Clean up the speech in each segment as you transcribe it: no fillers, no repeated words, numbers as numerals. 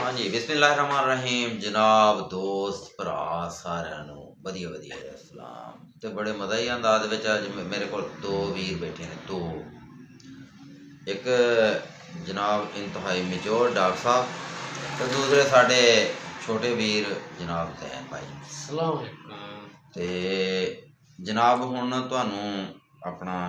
हाँ जी बिस्मिल्लाहिर्रहमानिर्रहीम जनाब दोस्त भरा सारिਆਂ ਨੂੰ ਵਧੀਆ ਵਧੀਆ सलाम ਤੇ बड़े मज़ा ही आंदा ਦੇ ਵਿੱਚ ਅੱਜ ਮੇਰੇ ਕੋਲ दो ਵੀਰ बैठे ने दो एक जनाब इंतहाई मेच्योर डॉक्टर साहब ਤੇ दूसरे साढ़े छोटे वीर जनाब ज़ैन भाई अस्सलाम वालेकुम ਤੇ जनाब ਹੁਣ ਤੁਹਾਨੂੰ ਆਪਣਾ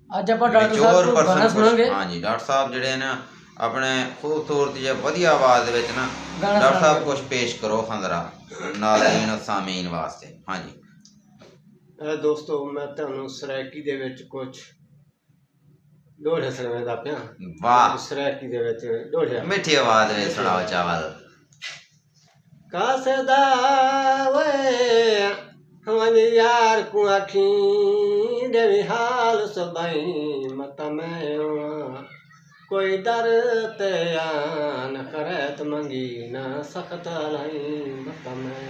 ਅੱਜ ਆਪਾਂ ਡਾਕਟਰ ਸਾਹਿਬ ਤੋਂ ਗਾਣਾ ਸੁਣਾਂਗੇ। हाँ जी डॉक्टर साहब ਜਿਹੜੇ ਨੇ अपने खूबसूरत या वधिया आवाज़ ਦੇ ਵਿੱਚ ਨਾ डॉक्टर साहब कुछ पेश करो खंदरा नाज़रीन सामीन वास्ते। हाँ जी दोस्तों मैं ਤੁਹਾਨੂੰ ਸਰਾਇਕੀ ਦੇ ਵਿੱਚ ਕੁਝ ਦੋਹੜੇ ਸੁਣਾਉਂਦਾ ਪਿਆ। वाह ਸਰਾਇਕੀ ਦੇ ਵਿੱਚ ਦੋਹੜੇ मिठी आवाज़ में सुनाओ चावल ਕਾਸਦਾ ਵੇ ਹਮਨ ਯਾਰ ਕੋ ਆਖੀ ਦੇ ਹਾਲ ਸਬਾਈ ਮਤ ਮੈਂ कोई दर ते आन खरत मंगी ना सख्त लाई मत में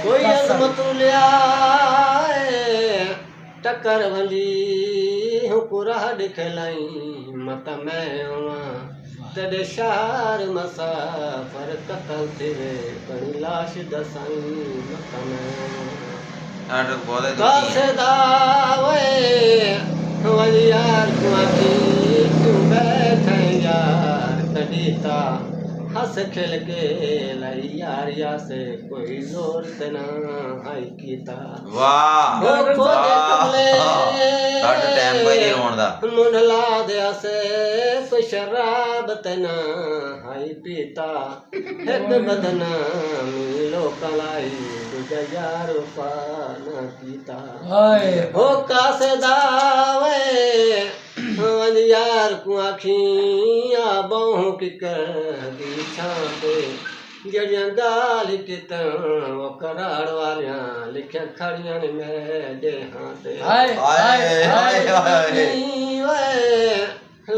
कोई अजमत लिया टक्कर वंदी हूँ पूरा दिखलाई मत में तेरे शहर मसाफर कतल थे बड़ी लाश दसाई मत में कासे दावे यार कुआकी तू बैठे यार कदीता हंस खेल के लाई यार या से कोई जोर तना हाई कीता वाह टाइम कोई नहीं रोन दा मुंडला दया से कोई शराब तना हाई पीता एक बदना मिलो कलाई दूजा यार फाना कीता हो कासे दावे यार को आखियां बाहों की कर छाते जड़ियां गाल कित वो कराड़ वालियां लिखिया खड़ियां ने मेरे हाथे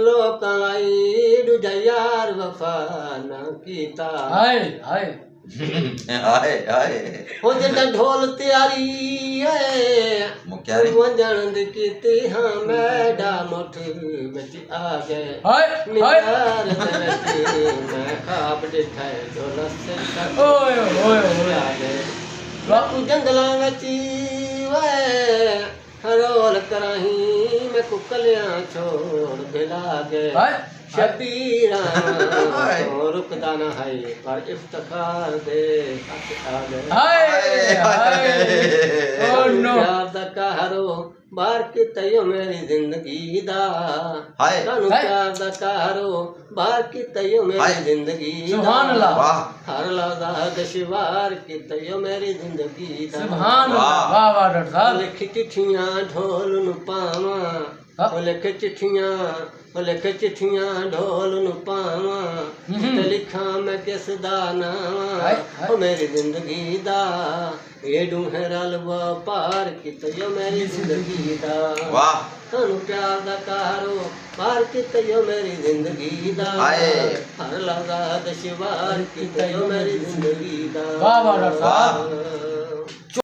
लोक लाई दूजा यार वफा ना कीता हाय हाय हो जदा ढोल तैयारी है मुक्यारी वंजन दी कीती हां मैडा मुठ विच आ गए निहार दरती मैं खाब दिखा डोल से ओए ओए आ गए बापू जंगलां विच वे हरोल कराही मैं कुकलियां छोड़ दिला गए शबीरा रुकदा ना है पर इफ्तिखार दे आ गए प्यार दा कहरो बार के तयो मेरी जिंदगी दा कानू प्यार दा कहरो बार के तयो मेरी जिंदगी सुभान अल्लाह हर लौदा दशवार के तयो मेरी जिंदगी दा सुभान अल्लाह वाह वाह डॉक्टर साहब लिख चिट्ठियां ढोल नु पावा लिख चिट्ठियां लिख चिट्ठियां ढोल नु पावा ते लिखा मैं किस दा नावा ओ मेरी जिंदगी दा ये डूहे रल पार कितयो मेरी जिंदगी दा वाह तानू प्यार दा कहारो पार कितयो मेरी जिंदगी दा हर लगा दशवार कितयो मेरी जिंदगी दा वाह वाह